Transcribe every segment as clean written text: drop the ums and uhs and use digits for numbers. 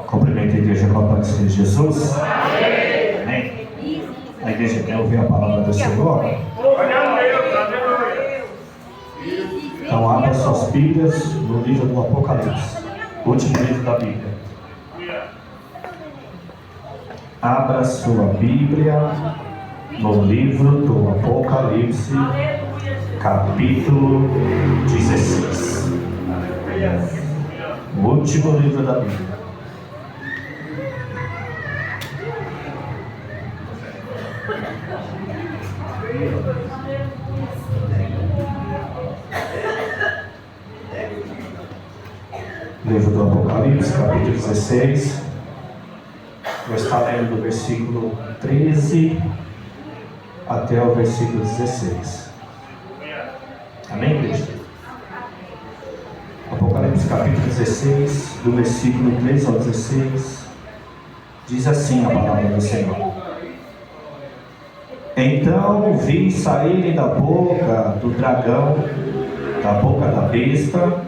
Cumprimento a igreja com a paz do Senhor Jesus. Amém. A igreja quer ouvir a palavra do Senhor? Então abra suas Bíblias no livro do Apocalipse, último livro da Bíblia. Abra sua Bíblia no livro do Apocalipse, capítulo 16. O último livro da Bíblia. Livro do Apocalipse, capítulo 16. Vou estar lendo do versículo 13 até o versículo 16. Amém, igreja? Apocalipse, capítulo 16, do versículo 13 ao 16. Diz assim a palavra do Senhor. Então vi saírem da boca do dragão, da boca da besta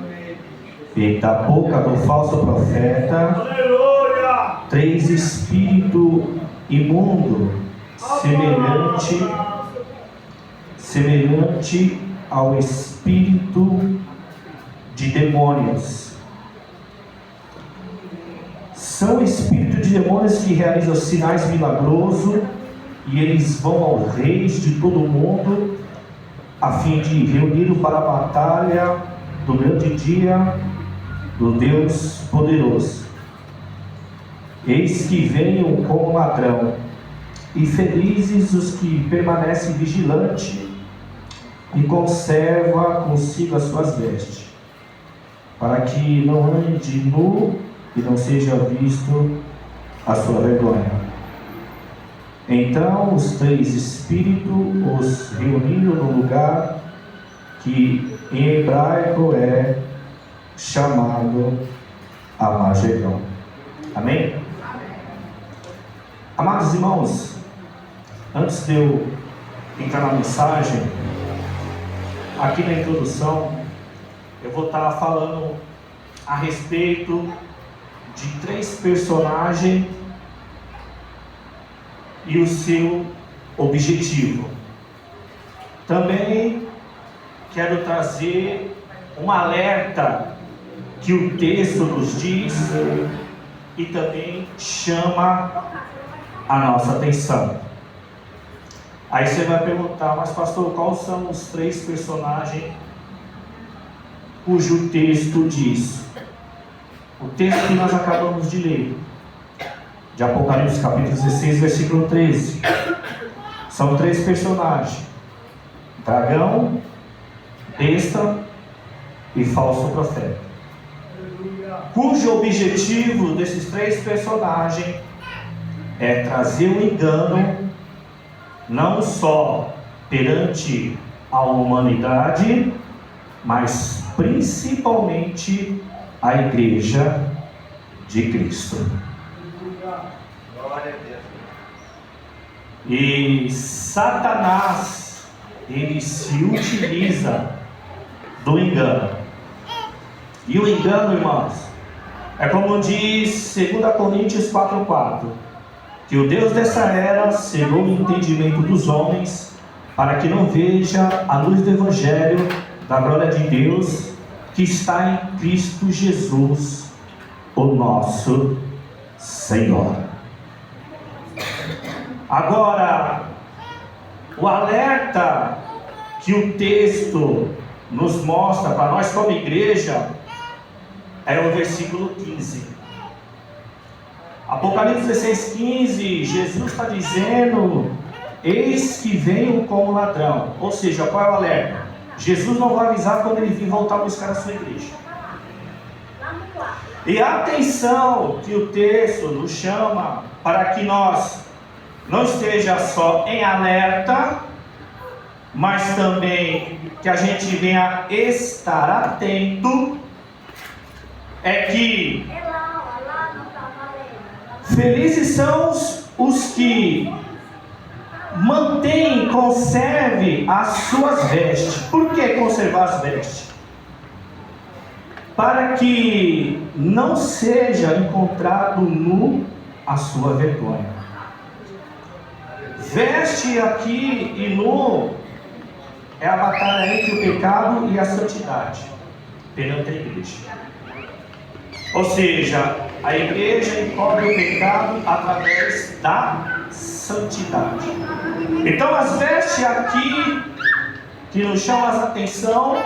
e da boca do falso profeta, 3 espíritos imundos, semelhante ao espírito de demônios. São espíritos de demônios que realizam sinais milagrosos, e eles vão aos reis de todo o mundo a fim de reuni-los para a batalha do grande dia do Deus poderoso. Eis que venham como ladrão, e felizes os que permanecem vigilantes e conserva consigo as suas vestes, para que não ande nu e não seja visto a sua vergonha. Então os 3 espíritos os reuniram no lugar que em hebraico é chamado Armagedon. Amém? Amados irmãos, antes de eu entrar na mensagem, aqui na introdução, eu vou estar falando a respeito de 3 personagens e o seu objetivo. Também quero trazer um alerta que o texto nos diz e também chama a nossa atenção. Aí você vai perguntar, mas pastor, quais são os 3 personagens cujo texto diz? O texto que nós acabamos de ler, de Apocalipse capítulo 16, versículo 13. São 3 personagens: dragão, besta e falso profeta. Cujo objetivo desses 3 personagens é trazer um engano, não só perante a humanidade, mas principalmente a igreja de Cristo. E Satanás, ele se utiliza do engano. E o engano, irmãos, é como diz 2 Coríntios 4:4, que o Deus dessa era cegou o entendimento dos homens, para que não veja a luz do Evangelho da glória de Deus, que está em Cristo Jesus, o nosso Senhor. Agora, o alerta que o texto nos mostra para nós como igreja é o versículo 15. Apocalipse 16:15, Jesus está dizendo: eis que venho como ladrão. Ou seja, qual é o alerta? Jesus não vai avisar quando ele vir voltar a buscar a sua igreja. E a atenção que o texto nos chama para que nós não esteja só em alerta, mas também que a gente venha estar atento, é que felizes são os que mantêm, conservem as suas vestes. Por que conservar as vestes? para que não seja encontrado nu a sua vergonha. Veste aqui e nu é a batalha entre o pecado e a santidade perante a igreja. Ou seja, a igreja encobre o pecado através da santidade. Então as vestes aqui que nos chamam a atenção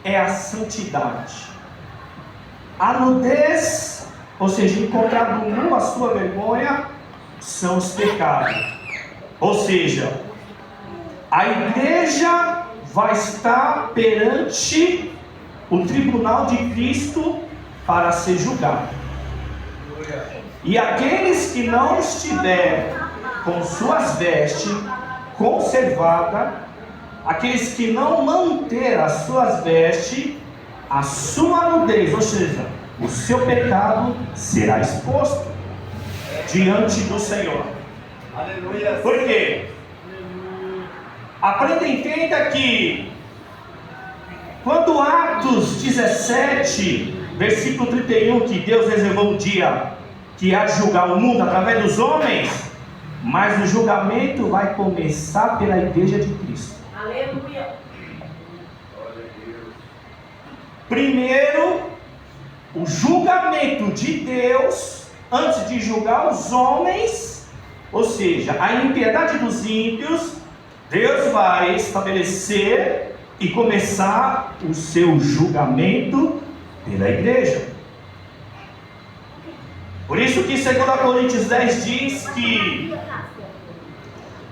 é a santidade. A nudez, ou seja, encontrar nu a sua vergonha, são os pecados. Ou seja, a igreja vai estar perante o tribunal de Cristo para ser julgado. E aqueles que não estiverem com suas vestes conservadas, aqueles que não manter as suas vestes, a sua nudez, ou seja, o seu pecado será exposto diante do Senhor. Aleluia. Por quê? Aprenda e entenda que quando Atos 17, versículo 31, que Deus reservou um dia que há de julgar o mundo através dos homens, mas o julgamento vai começar pela igreja de Cristo. Aleluia. Primeiro, o julgamento de Deus, antes de julgar os homens, ou seja, a impiedade dos ímpios, Deus vai estabelecer e começar o seu julgamento pela igreja. Por isso que 2 Coríntios 10 diz que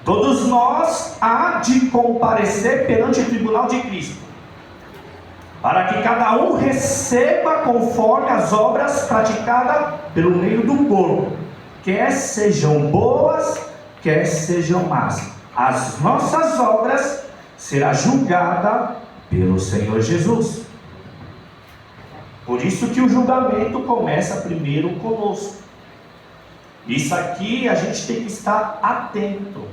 todos nós há de comparecer perante o tribunal de Cristo, para que cada um receba conforme as obras praticadas pelo meio do corpo, quer sejam boas, quer sejam más. As nossas obras será julgada pelo Senhor Jesus. Por isso que o julgamento começa primeiro conosco. Isso aqui a gente tem que estar atento.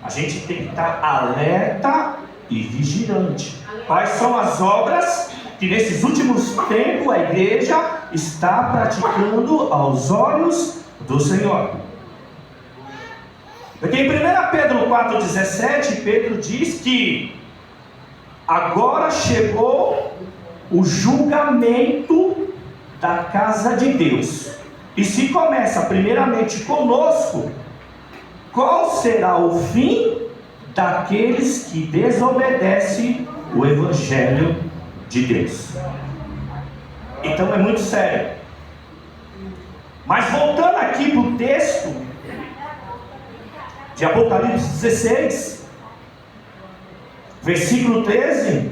A gente tem que estar alerta e vigilante. Quais são as obras que nesses últimos tempos a igreja está praticando aos olhos do Senhor? Porque em 1 Pedro 4,17, Pedro diz que agora chegou o julgamento da casa de Deus. E se começa primeiramente conosco, qual será o fim daqueles que desobedecem o Evangelho de Deus? Então é muito sério. Mas voltando aqui para o texto de Apocalipse 16, versículo 13: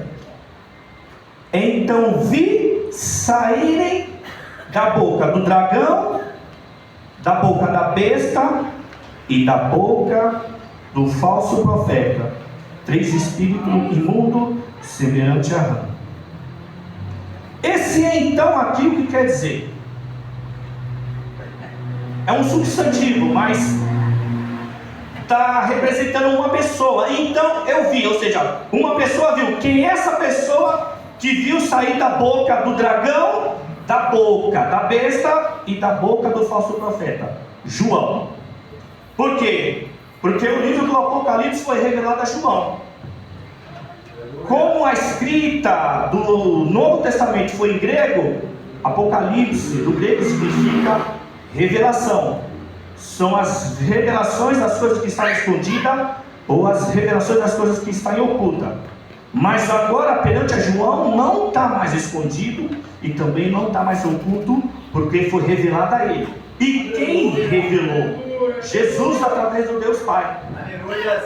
então vi saírem da boca do dragão, da boca da besta e da boca do falso profeta 3 espíritos imundos semelhante a rã. Esse então aqui o que quer dizer? É um substantivo, mas está representando uma pessoa. Então eu vi, ou seja, uma pessoa viu. Quem é essa pessoa que viu sair da boca do dragão, da boca da besta e da boca do falso profeta? João. Por quê? Porque o livro do Apocalipse foi revelado a João. Como a escrita do Novo Testamento foi em grego, Apocalipse do grego significa revelação. São as revelações das coisas que estão escondidas ou as revelações das coisas que estão ocultas. Mas agora perante a João não está mais escondido e também não está mais oculto, porque foi revelado a ele. E quem revelou? Jesus através do Deus Pai.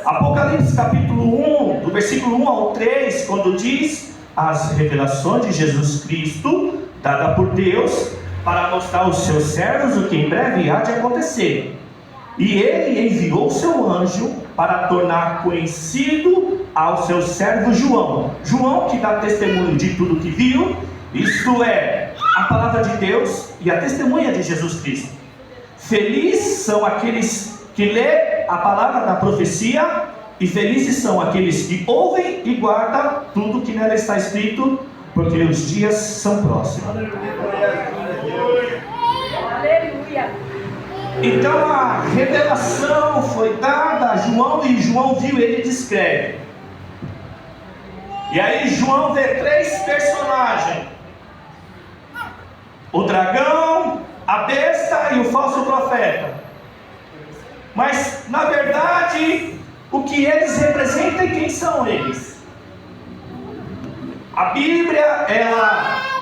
Apocalipse capítulo 1, do versículo 1 ao 3, quando diz as revelações de Jesus Cristo, dada por Deus, para mostrar aos seus servos o que em breve há de acontecer. E ele enviou o seu anjo para tornar conhecido ao seu servo João. João que dá testemunho de tudo que viu, isto é, a palavra de Deus e a testemunha de Jesus Cristo. Felizes são aqueles que lê a palavra da profecia, e felizes são aqueles que ouvem e guardam tudo que nela está escrito, porque os dias são próximos. Aleluia. Então a revelação foi dada a João e João viu, ele descreve. E aí João vê 3 personagens: o dragão, a besta e o falso profeta. Mas na verdade, o que eles representam e quem são eles? A Bíblia,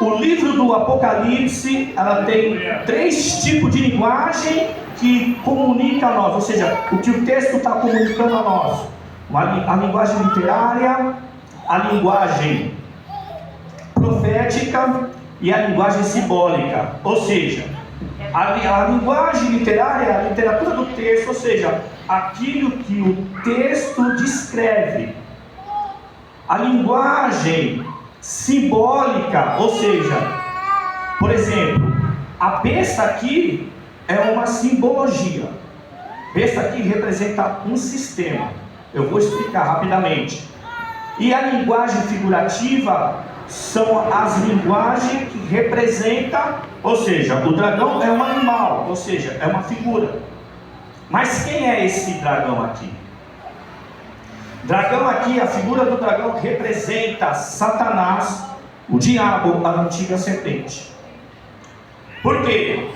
o livro do Apocalipse, ela tem 3 tipos de linguagem que comunica a nós, ou seja, o que o texto está comunicando a nós: a linguagem literária, a linguagem profética e a linguagem simbólica. Ou seja, a linguagem literária é a literatura do texto, ou seja, aquilo que o texto descreve. A linguagem simbólica, ou seja, por exemplo, a besta aqui é uma simbologia. Besta aqui representa um sistema. Eu vou explicar rapidamente. E a linguagem figurativa são as linguagens que representam, ou seja, o dragão é um animal, ou seja, é uma figura. Mas quem é esse dragão aqui? Dragão aqui, a figura do dragão representa Satanás, o diabo, a antiga serpente. Por quê?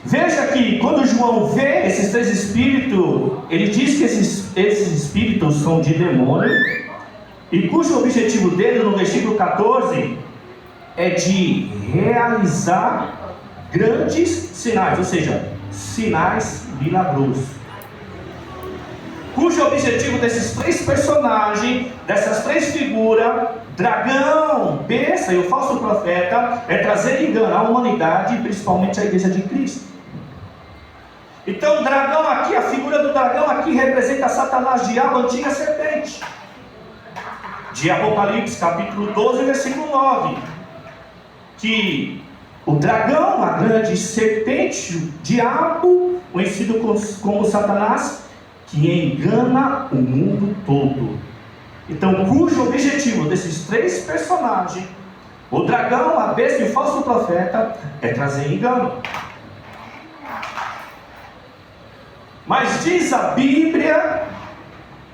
Veja que quando João vê esses 3 espíritos, ele diz que esses espíritos são de demônio, e cujo objetivo dele, no versículo 14, é de realizar grandes sinais, ou seja, sinais milagrosos. Cujo objetivo desses 3 personagens, dessas 3 figuras, dragão, besta e o falso profeta, é trazer engano à humanidade, principalmente à igreja de Cristo. Então o dragão aqui, a figura do dragão aqui representa Satanás, diabo, antiga serpente. De Apocalipse capítulo 12, versículo 9, que o dragão, a grande serpente, o diabo, conhecido como Satanás, que engana o mundo todo. Então, cujo objetivo desses 3 personagens, o dragão, a besta e o falso profeta, é trazer engano. Mas diz a Bíblia,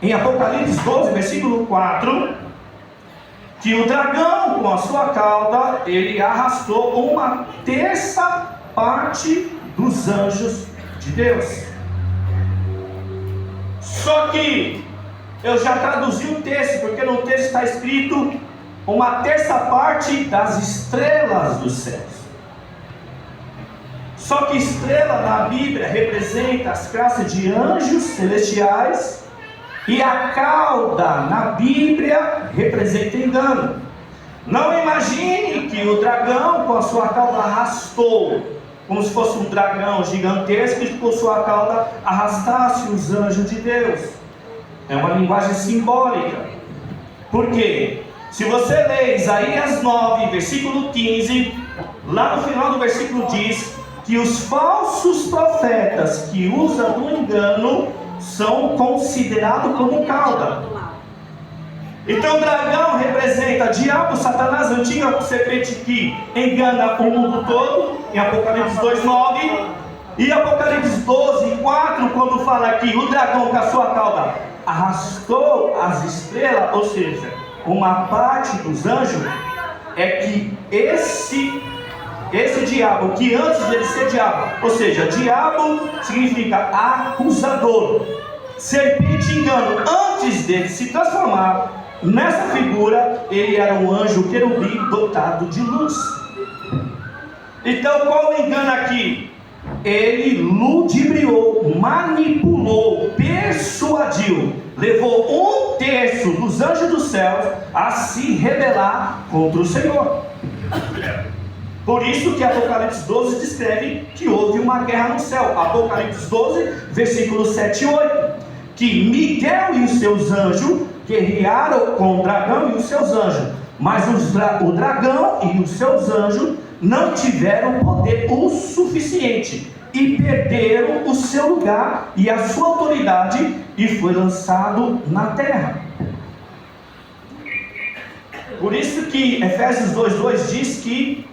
em Apocalipse 12, versículo 4, que o dragão, com a sua cauda, ele arrastou 1/3 dos anjos de Deus. Só que eu já traduzi o texto, porque no texto está escrito 1/3 das estrelas dos céus. Só que estrela na Bíblia representa as classes de anjos celestiais, e a cauda na Bíblia representa engano. Não imagine que o dragão com a sua cauda arrastou, como se fosse um dragão gigantesco que com sua cauda arrastasse os anjos de Deus. É uma linguagem simbólica. Por quê? Se você ler Isaías 9, versículo 15, lá no final do versículo diz que os falsos profetas que usam do engano são considerados como cauda. Então o dragão representa diabo, Satanás, antiga serpente que engana o mundo todo, em Apocalipse 2:9, e Apocalipse 12:4, quando fala que o dragão com a sua cauda arrastou as estrelas, ou seja, uma parte dos anjos, é que esse diabo, que antes dele ser diabo, ou seja, diabo significa acusador, serpente, engano, antes dele se transformar nessa figura, ele era um anjo querubim dotado de luz. Então qual o engano aqui? Ele ludibriou, manipulou, persuadiu, levou 1/3 dos anjos dos céus a se rebelar contra o Senhor. Por isso que Apocalipse 12 descreve que houve uma guerra no céu. Apocalipse 12, versículos 7 e 8, que Miguel e os seus anjos guerrearam com o dragão e os seus anjos, mas o dragão e os seus anjos não tiveram poder o suficiente e perderam o seu lugar e a sua autoridade, e foi lançado na terra. Por isso que Efésios 2:2 diz que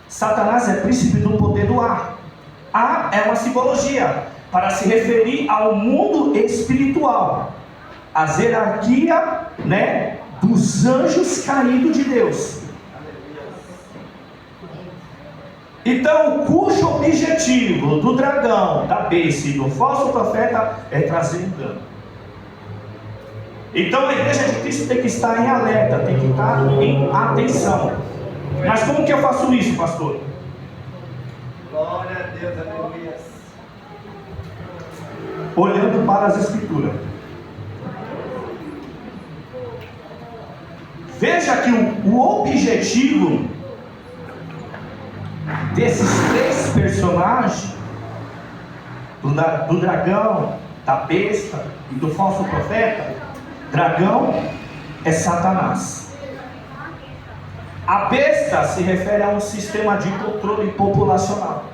Satanás é príncipe do poder do ar. Ar é uma simbologia para se referir ao mundo espiritual, a hierarquia, né, dos anjos caídos de Deus. Então, cujo objetivo do dragão, da besta e do falso profeta é trazer engano. Então a igreja de Cristo tem que estar em alerta, tem que estar em atenção. Mas como que eu faço isso, pastor? Glória a Deus, aleluia. Olhando para as Escrituras. Veja que o objetivo desses três personagens, do dragão, da besta e do falso profeta, dragão é Satanás. A besta se refere a um sistema de controle populacional.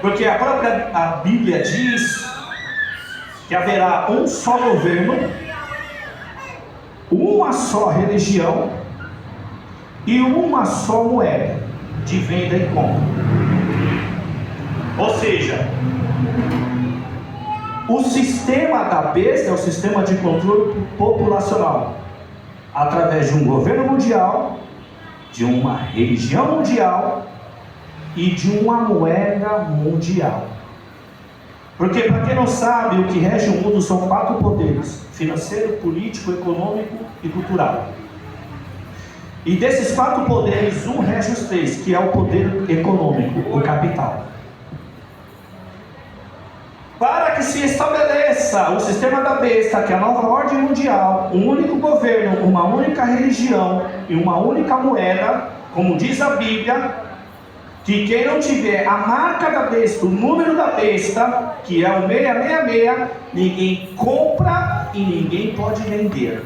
Porque a Bíblia diz que haverá um só governo, uma só religião e uma só moeda de venda e compra. Ou seja, o sistema da besta é o sistema de controle populacional, através de um governo mundial, de uma religião mundial e de uma moeda mundial. Porque, para quem não sabe, o que rege o mundo são 4 poderes: financeiro, político, econômico e cultural. E desses 4 poderes, um rege os 3, que é o poder econômico, o capital. Para que se estabeleça o sistema da besta, que é a nova ordem mundial, um único governo, uma única religião e uma única moeda, como diz a Bíblia, que quem não tiver a marca da besta, o número da besta, que é o 666, ninguém compra e ninguém pode vender.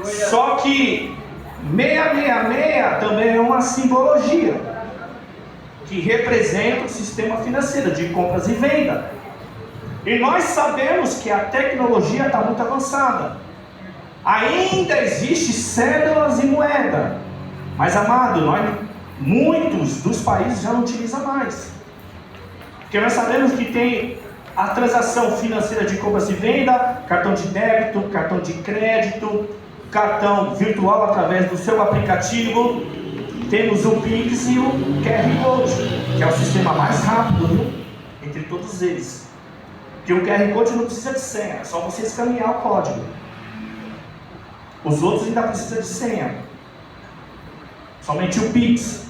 Só que 666 também é uma simbologia que representa o sistema financeiro de compras e venda. E nós sabemos que a tecnologia está muito avançada. Ainda existe cédulas e moeda, mas, amado, muitos dos países já não utilizam mais. Porque nós sabemos que tem a transação financeira de compras e venda, cartão de débito, cartão de crédito, cartão virtual através do seu aplicativo. Temos o Pix e o QR Code, que é o sistema mais rápido, viu? Entre todos eles. Porque o QR Code não precisa de senha, é só você escanear o código. Os outros ainda precisam de senha. Somente o Pix.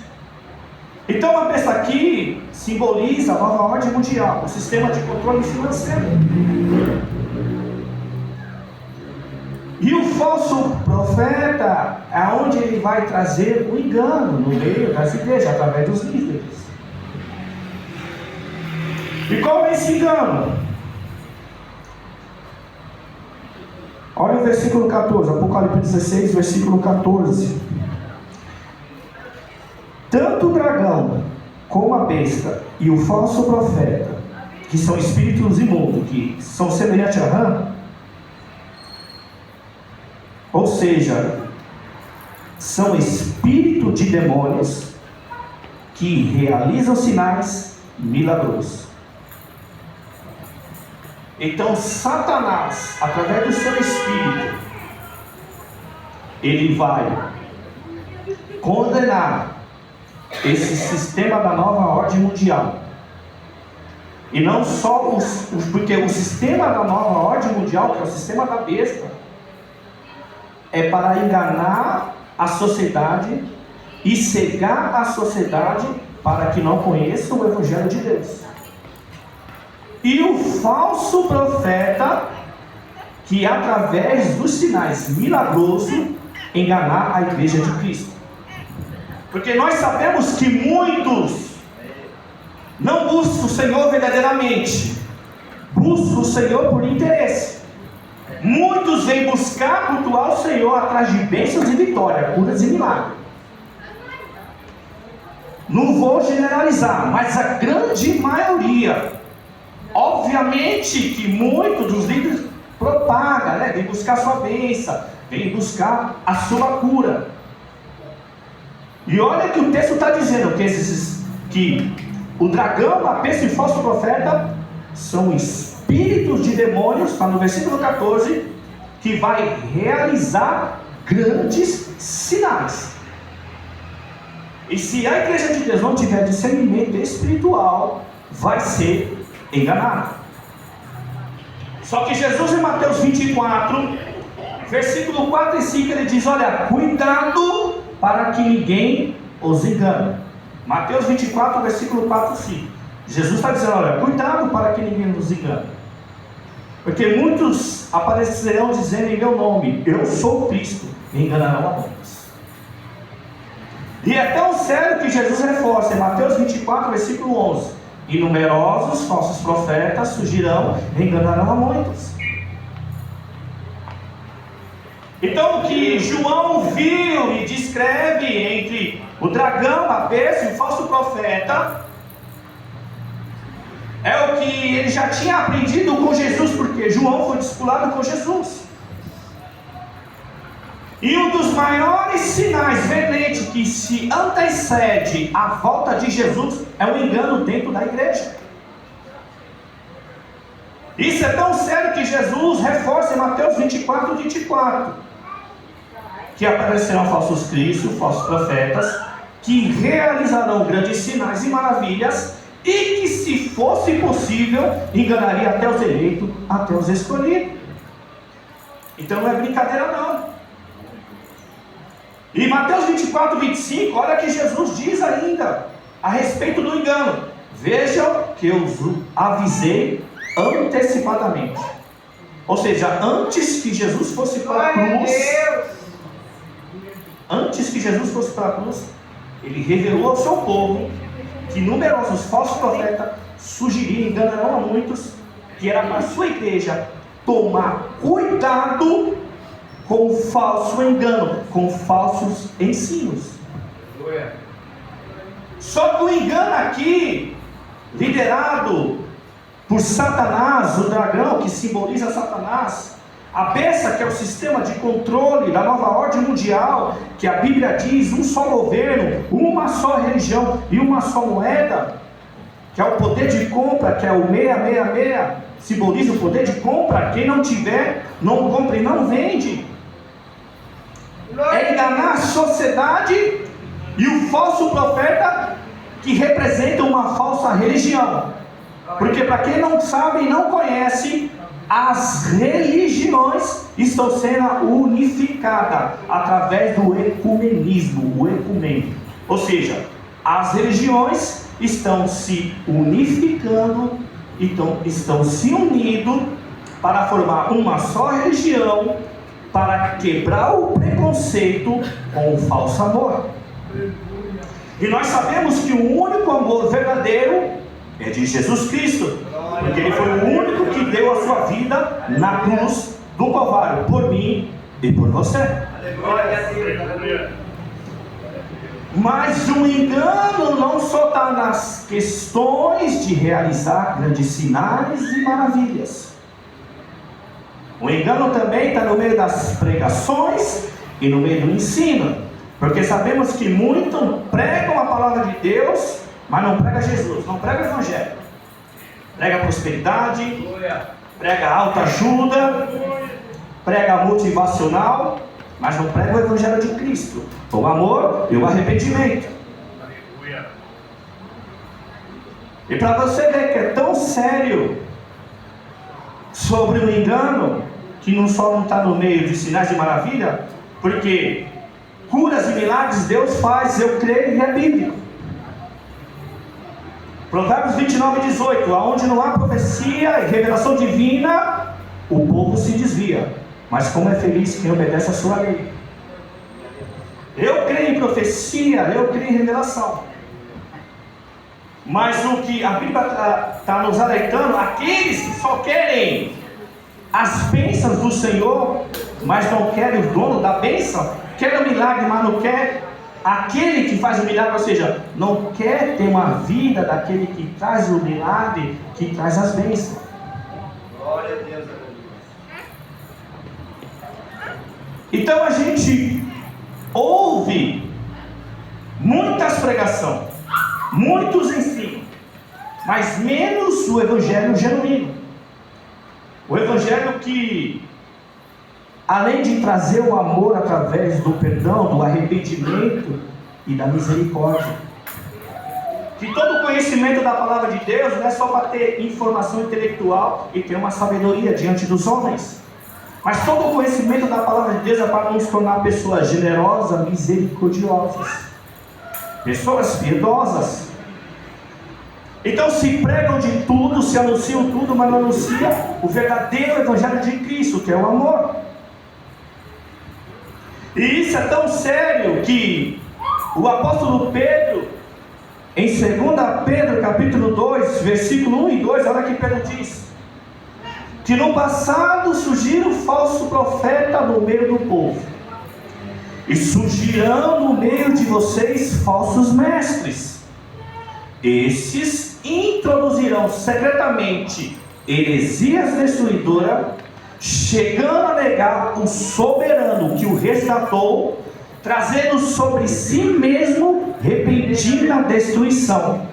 Então a besta aqui simboliza a nova ordem mundial, o sistema de controle financeiro. E o falso profeta é onde ele vai trazer o engano no meio das igrejas, através dos líderes. E qual é esse engano? Olha o versículo 14, Apocalipse 16, versículo 14. Tanto o dragão como a besta e o falso profeta, que são espíritos imundos, que são semelhantes a rã, ou seja, são espíritos de demônios que realizam sinais milagrosos. Então Satanás, através do seu espírito, ele vai condenar esse sistema da nova ordem mundial. E não só porque o sistema da nova ordem mundial, que é o sistema da besta, é para enganar a sociedade e cegar a sociedade para que não conheça o Evangelho de Deus. E o falso profeta, que através dos sinais milagrosos, enganar a igreja de Cristo. Porque nós sabemos que muitos não buscam o Senhor verdadeiramente, buscam o Senhor por interesse. Muitos vêm buscar cultuar o Senhor atrás de bênçãos e vitória, curas e milagres. Não vou generalizar, mas a grande maioria, obviamente que muitos dos líderes propagam, né? Vem buscar sua bênção, vem buscar a sua cura. E olha que o texto está dizendo que o dragão, a besta e o falso profeta são espíritos de demônios, está no versículo 14, que vai realizar grandes sinais. E se a igreja de Deus não tiver discernimento espiritual, vai ser enganada. Só que Jesus, em Mateus 24, versículo 4 e 5, ele diz: olha, cuidado para que ninguém os engane. Mateus 24, versículo 4 e 5. Jesus está dizendo: olha, cuidado para que ninguém nos engane, porque muitos aparecerão dizendo em meu nome: eu sou o Cristo, e enganarão a muitos. E é tão sério que Jesus reforça em Mateus 24, versículo 11: e numerosos falsos profetas surgirão e enganarão a muitos. Então, o que João viu e descreve entre o dragão, a besta e o falso profeta é o que ele já tinha aprendido com Jesus, porque João foi discipulado com Jesus. E um dos maiores sinais veemente que se antecede à volta de Jesus é o engano dentro da igreja. Isso é tão sério que Jesus reforça em Mateus 24, 24, que aparecerão falsos cristos, falsos profetas, que realizarão grandes sinais e maravilhas, e que, se fosse possível, enganaria até os eleitos, até os escolhidos. Então não é brincadeira não. E Mateus 24, 25, olha que Jesus diz ainda a respeito do engano: vejam que eu os avisei antecipadamente. Ou seja, antes que Jesus fosse para a cruz, ele revelou ao seu povo que numerosos falsos profetas surgiriam e enganarão a muitos, que era para a sua igreja tomar cuidado com o falso engano, com falsos ensinos. Só que o engano aqui, liderado por Satanás, o dragão que simboliza Satanás, a besta, que é o sistema de controle da nova ordem mundial, que a Bíblia diz um só governo, uma só religião e uma só moeda, que é o poder de compra, que é o 666, simboliza o poder de compra. Quem não tiver, não compra e não vende. É enganar a sociedade, e o falso profeta, que representa uma falsa religião. Porque, para quem não sabe e não conhece, as religiões estão sendo unificadas através do ecumenismo, o ecumênico. Ou seja, as religiões estão se unificando, então estão se unindo para formar uma só religião, para quebrar o preconceito com o falso amor. E nós sabemos que o único amor verdadeiro é de Jesus Cristo, porque Ele foi o único que deu a sua vida na cruz do Calvário, por mim e por você. Mas o engano não só está nas questões de realizar grandes sinais e maravilhas. O engano também está no meio das pregações e no meio do ensino, porque sabemos que muitos pregam a palavra de Deus, mas não prega Jesus, não prega o Evangelho. Prega prosperidade, prega autoajuda, prega motivacional, mas não prega o Evangelho de Cristo, o amor e o arrependimento. E para você ver que é tão sério sobre o engano, que não está no meio de sinais de maravilha, porque curas e milagres Deus faz, eu creio, e é bíblico. Provérbios 29, 18: aonde não há profecia e revelação divina, o povo se desvia, mas como é feliz quem obedece a sua lei. Eu creio em profecia, eu creio em revelação, mas o que a Bíblia está nos alertando, aqueles que só querem as bênçãos do Senhor, mas não querem o dono da bênção, quer o milagre, mas não quer aquele que faz o milagre, ou seja, não quer ter uma vida daquele que traz o milagre, que traz as bênçãos. Glória a Deus. Então a gente ouve muitas pregações, muitos ensinos, mas menos o evangelho genuíno. O evangelho que, além de trazer o amor através do perdão, do arrependimento e da misericórdia, que todo conhecimento da palavra de Deus não é só para ter informação intelectual e ter uma sabedoria diante dos homens, mas todo o conhecimento da palavra de Deus é para nos tornar pessoas generosas, misericordiosas, pessoas piedosas. Então se pregam de tudo, se anunciam tudo, mas não anuncia o verdadeiro evangelho de Cristo, que é o amor. E isso é tão sério que o apóstolo Pedro, em 2 Pedro capítulo 2, versículo 1 e 2, olha que Pedro diz: que no passado surgiram falsos profetas no meio do povo, e surgirão no meio de vocês falsos mestres. Esses introduzirão secretamente heresias destruidoras, chegando a negar o soberano que o resgatou, trazendo sobre si mesmo repentina destruição.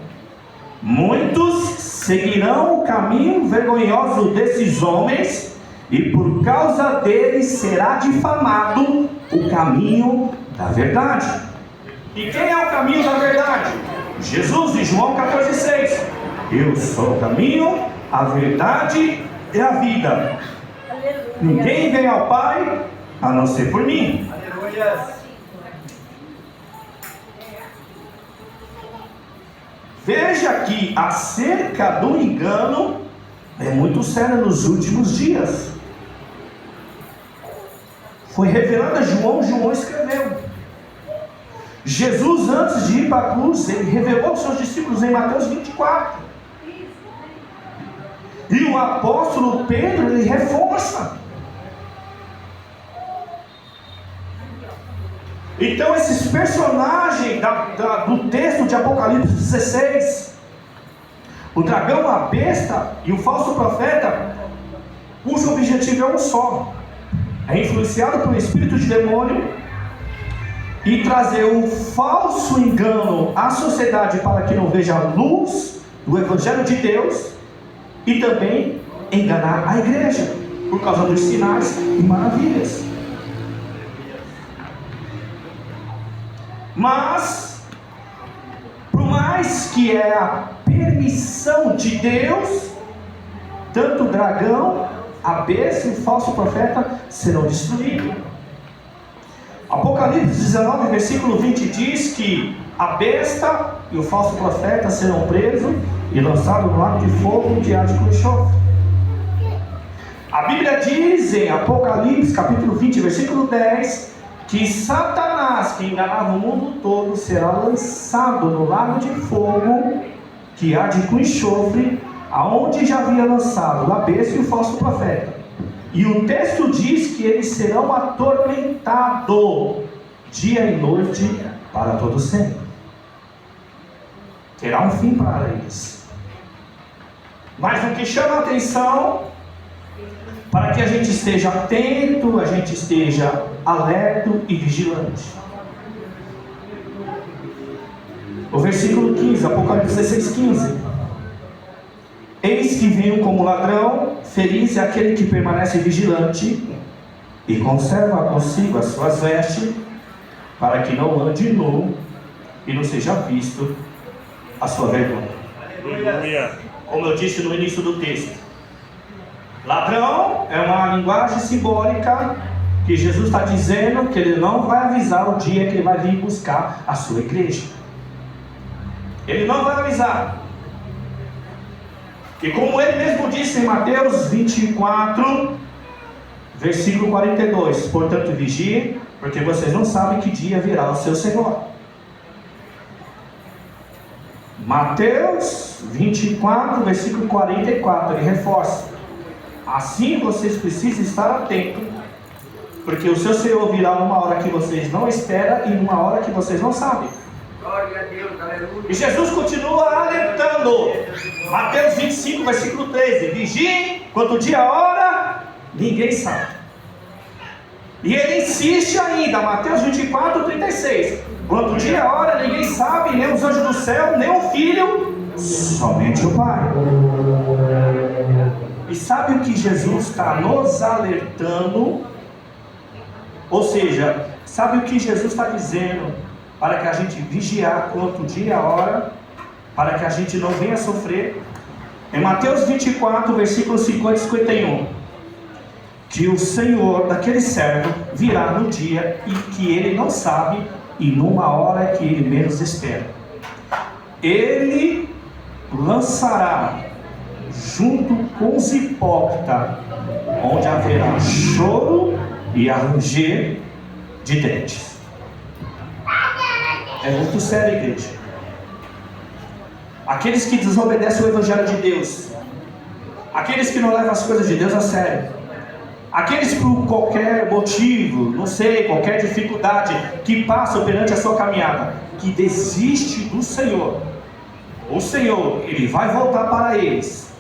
Muitos seguirão o caminho vergonhoso desses homens, e por causa deles será difamado o caminho da verdade. E quem é o caminho da verdade? Jesus, de João 14,6: eu sou o caminho, a verdade e a vida. Ninguém vem ao Pai a não ser por mim. Aleluia. Veja que acerca do engano é muito sério nos últimos dias. Foi revelado a João, João escreveu. Jesus, antes de ir para a cruz, ele revelou aos seus discípulos em Mateus 24. E o apóstolo Pedro, ele reforça. Então esses personagens do texto de Apocalipse 16, o dragão, a besta e o falso profeta, cujo objetivo é um só: é influenciado pelo espírito de demônio e trazer um falso engano à sociedade para que não veja a luz do evangelho de Deus, e também enganar a igreja por causa dos sinais e maravilhas. Mas, por mais que é a permissão de Deus, tanto o dragão, a besta e o falso profeta serão destruídos. Apocalipse 19, versículo 20 diz que a besta e o falso profeta serão presos e lançados no lago de fogo que arde com enxofre. A Bíblia diz em Apocalipse capítulo 20, versículo 10, que Satanás, que enganava o mundo todo, será lançado no lago de fogo que arde com enxofre, aonde já havia lançado a besta e o falso profeta. E o texto diz que eles serão atormentados dia e noite para todo sempre. Terá um fim para eles. Mas o que chama a atenção, para que a gente esteja atento, a gente esteja alerta e vigilante. O versículo 15, Apocalipse 16:15. Eis que venho como ladrão, feliz é aquele que permanece vigilante e conserva consigo as suas vestes, para que não ande nu e não seja visto a sua vergonha. Aleluia. Como eu disse no início do texto, ladrão é uma linguagem simbólica que Jesus está dizendo que ele não vai avisar o dia que ele vai vir buscar a sua igreja. Ele não vai avisar. E como ele mesmo disse em Mateus 24, versículo 42: portanto vigiem, porque vocês não sabem que dia virá o seu Senhor. Mateus 24, versículo 44, ele reforça: assim vocês precisam estar atentos, porque o seu Senhor virá numa hora que vocês não esperam e numa hora que vocês não sabem. Glória a Deus, aleluia. E Jesus continua alertando. Mateus 25, versículo 13: vigiem, quanto dia, hora, ninguém sabe. E ele insiste ainda, Mateus 24, 36. Quanto dia e a hora, ninguém sabe, nem os anjos do céu, nem o Filho, somente o Pai. E sabe o que Jesus está nos alertando? Ou seja, sabe o que Jesus está dizendo? Para que a gente vigiar quanto dia e a hora, para que a gente não venha sofrer. Em Mateus 24, versículos 50 e 51. Que o Senhor daquele servo virá no dia e que ele não sabe e numa hora que ele menos espera. Ele lançará junto com os hipócritas, onde haverá choro e ranger de dentes. É muito sério, igreja. Aqueles que desobedecem o Evangelho de Deus, aqueles que não levam as coisas de Deus a sério, aqueles por qualquer motivo, não sei, qualquer dificuldade, que passam perante a sua caminhada, que desiste do Senhor, o Senhor, Ele vai voltar para eles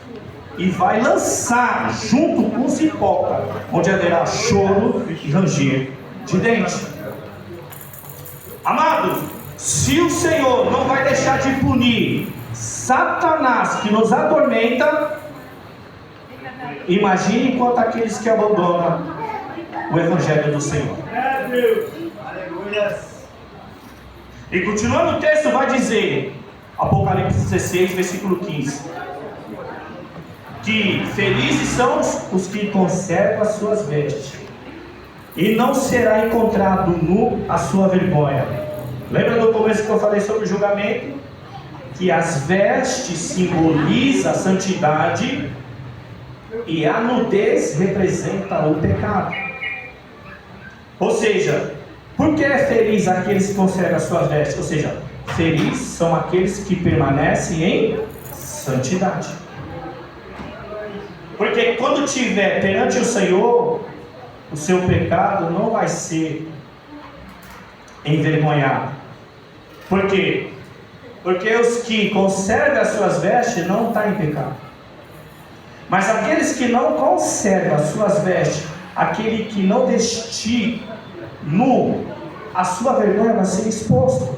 e vai lançar junto com os hipócritas, onde haverá choro e ranger de dente. Amados, se o Senhor não vai deixar de punir Satanás que nos atormenta, imagine quanto aqueles que abandonam o Evangelho do Senhor. E continuando o texto vai dizer, Apocalipse 16, versículo 15, que felizes são os que conservam as suas vestes, e não será encontrado nu a sua vergonha. Lembra do começo que eu falei sobre o julgamento? Que as vestes simbolizam a santidade e a nudez representa o pecado. Ou seja, por que é feliz aqueles que conservam as suas vestes? Ou seja, felizes são aqueles que permanecem em santidade. Porque quando tiver perante o Senhor, o seu pecado não vai ser envergonhado. Por quê? Porque os que conservam as suas vestes não estão em pecado. Mas aqueles que não conservam as suas vestes, aquele que não vestir nu, a sua vergonha vai ser exposto.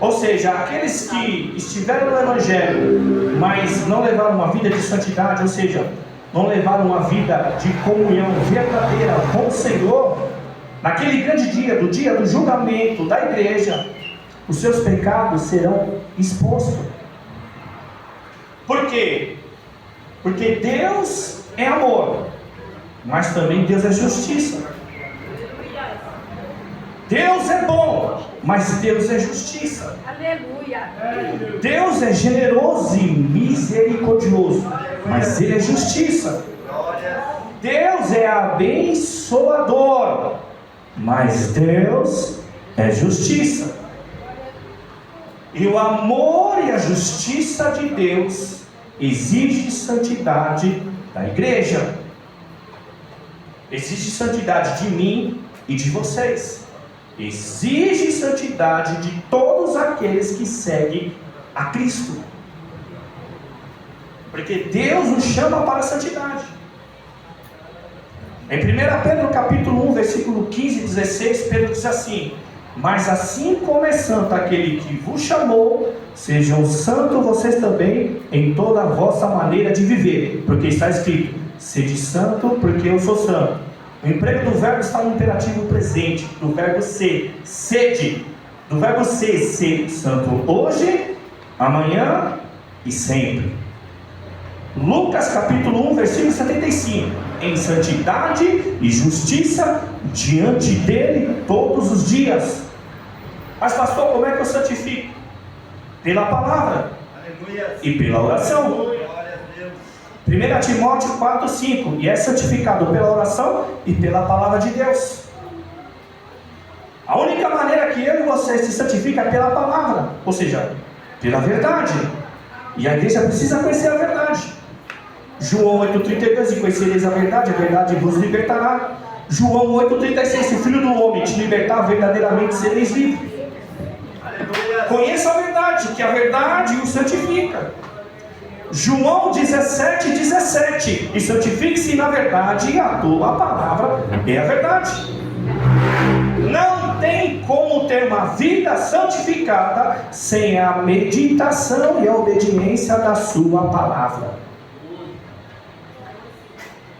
Ou seja, aqueles que estiveram no Evangelho, mas não levaram uma vida de santidade, ou seja, não levaram uma vida de comunhão verdadeira com o Senhor, naquele grande dia, do dia do julgamento da igreja, os seus pecados serão expostos. Por quê? Porque Deus é amor, mas também Deus é justiça. Deus é bom, mas Deus é justiça. Aleluia. Deus é generoso e misericordioso, mas Ele é justiça. Deus é abençoador, mas Deus é justiça. E o amor e a justiça de Deus exige santidade da igreja, exige santidade de mim e de vocês, exige santidade de todos aqueles que seguem a Cristo, porque Deus nos chama para a santidade. Em 1 Pedro capítulo 1, versículo 15 e 16, Pedro diz assim: mas assim como é santo aquele que vos chamou, sejam santos vocês também em toda a vossa maneira de viver, porque está escrito: sede santo, porque eu sou santo. O emprego do verbo está no imperativo presente, do verbo ser, sede, do verbo ser santo hoje, amanhã e sempre. Lucas capítulo 1, versículo 75: em santidade e justiça diante dele todos os dias. Mas pastor, como é que eu santifico? Pela palavra. Aleluia. E pela oração. 1 Timóteo 4, 5: e é santificado pela oração e pela palavra de Deus. A única maneira que eu e você se santifica é pela palavra, ou seja, pela verdade. E a igreja precisa conhecer a verdade. João 8,32: e conhecereis a verdade vos libertará. João 8,36: se o Filho do Homem te libertar, verdadeiramente sereis livres. Conheça a verdade, que a verdade o santifica. João 17:17. E santifique-se na verdade, e a tua palavra é a verdade. Não tem como ter uma vida santificada sem a meditação e a obediência da sua palavra.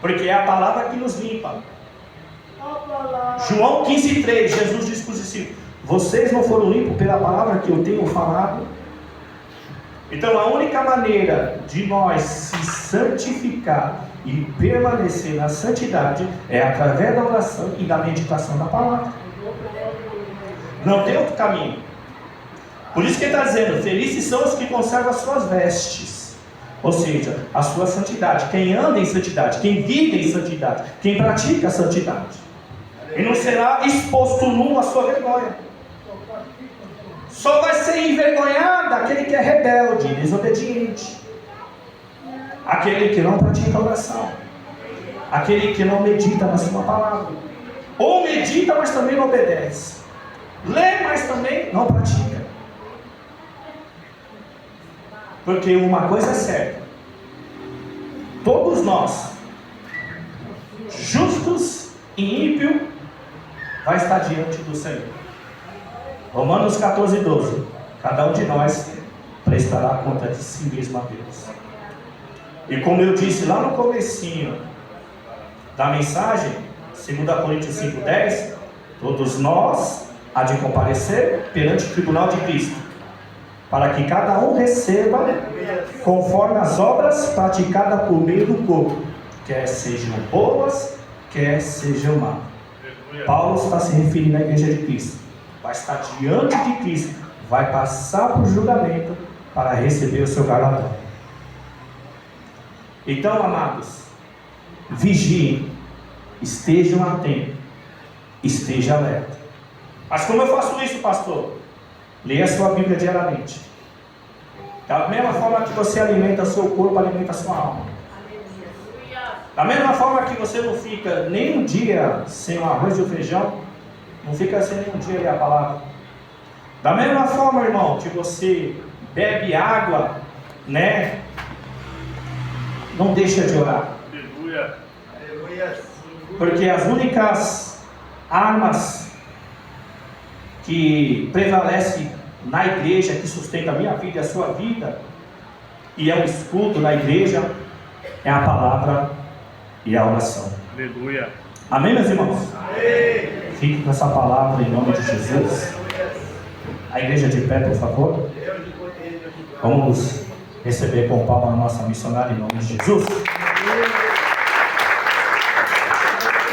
Porque é a palavra que nos limpa. João 15:3, Jesus diz para os discípulos: vocês não foram limpos pela palavra que eu tenho falado? Então a única maneira de nós se santificar e permanecer na santidade é através da oração e da meditação da palavra. Não tem outro caminho. Por isso que ele está dizendo: felizes são os que conservam as suas vestes, ou seja, a sua santidade. Quem anda em santidade, quem vive em santidade, quem pratica a santidade, e não será exposto nu à sua vergonha. Só vai ser envergonhado aquele que é rebelde, desobediente, aquele que não pratica a oração, aquele que não medita na sua palavra, ou medita, mas também não obedece, lê, mas também não pratica. Porque uma coisa é certa: todos nós, justos e ímpios, vai estar diante do Senhor. Romanos 14:12. Cada um de nós prestará conta de si mesmo a Deus. E como eu disse lá no comecinho da mensagem, 2 Coríntios 5:10, todos nós há de comparecer perante o tribunal de Cristo, para que cada um receba conforme as obras praticadas por meio do corpo, quer sejam boas, quer sejam más. Paulo está se referindo à igreja de Cristo. Vai estar diante de Cristo, vai passar por julgamento para receber o seu galardão. Então, amados, vigiem, estejam atentos, estejam alerta. Mas como eu faço isso, pastor? Leia a sua Bíblia diariamente. Da mesma forma que você alimenta o seu corpo, alimenta a sua alma. Da mesma forma que você não fica nem um dia sem o arroz e o feijão, não fica sem nenhum dia ler a palavra. Da mesma forma, irmão, que você bebe água, né? Não deixa de orar. Aleluia. Porque as únicas armas que prevalecem na igreja, que sustenta a minha vida e a sua vida, e é um escudo na igreja, é a palavra e a oração. Aleluia. Amém, meus irmãos? Amém. Fique com essa palavra em nome de Jesus. A igreja de pé, por favor. Vamos receber com palma a nossa missionária em nome de Jesus.